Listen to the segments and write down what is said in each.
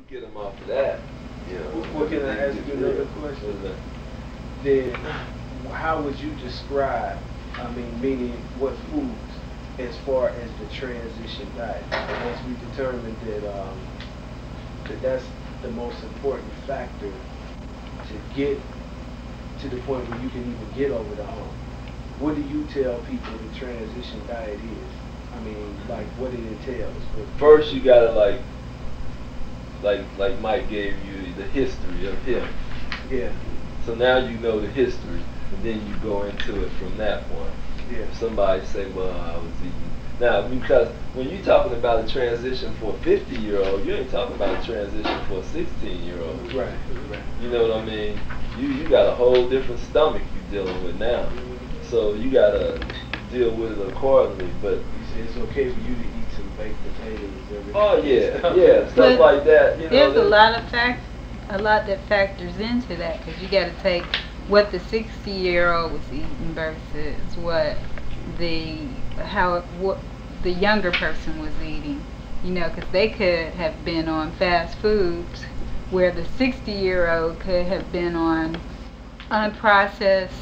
get them off of that. You know. What can I ask you another question? Then, how would you describe? I mean, meaning what foods, as far as the transition diet? Once we determined that that's the most important factor to get to the point where you can even get over the hump. What do you tell people the transition diet is? I mean, like what it entails. First, you gotta like Mike gave you the history of him. Yeah. So now you know the history, and then you go into it from that point. Yeah. If somebody say, well, I was eating. Now, because when you're talking about a transition for a 50-year-old, you ain't talking about a transition for a 16-year-old. Right, right. You know what I mean? You got a whole different stomach you're dealing with now. So you got to deal with it accordingly. But it's okay for you to eat some baked potatoes every day. Oh, yeah, stuff like that. You know, there's a lot that factors into that, because you got to take what the 60-year-old was eating versus what the younger person was eating, you know, because they could have been on fast foods where the 60-year-old could have been on unprocessed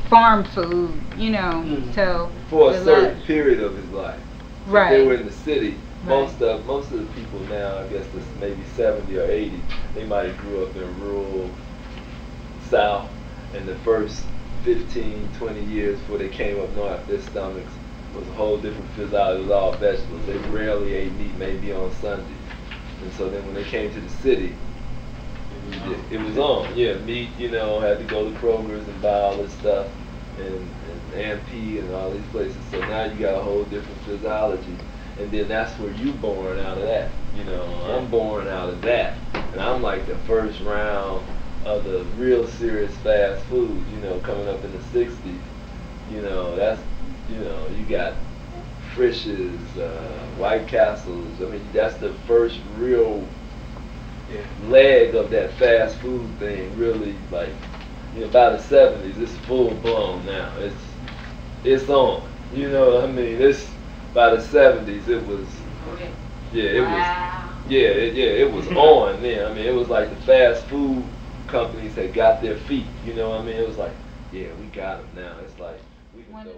farm food, you know. So for a certain period of his life. Right. If they were in the city. Right. Most of the people now, I guess this maybe 70 or 80, they might have grew up in rural South, and the first 15, 20 years before they came up north, their stomachs was a whole different physiology. It was all vegetables. They rarely ate meat, maybe on Sundays. And so then when they came to the city, it was on. Yeah, meat, you know, had to go to Kroger's and buy all this stuff, and AMP and all these places. So now you got a whole different physiology. And then that's where you born out of that. You know, I'm born out of that. And I'm like the first round of the real serious fast food, you know, coming up in the 60s. You know, that's, you know, you got Frisch's, White Castles. I mean, that's the first real leg of that fast food thing, really, like, you know, by the 70s, it's full blown now. It's on. You know what I mean? By the 70s, it was, it was on then. I mean, it was like the fast food companies had got their feet. You know what I mean? It was like, yeah, we got them now. It's like, we can go.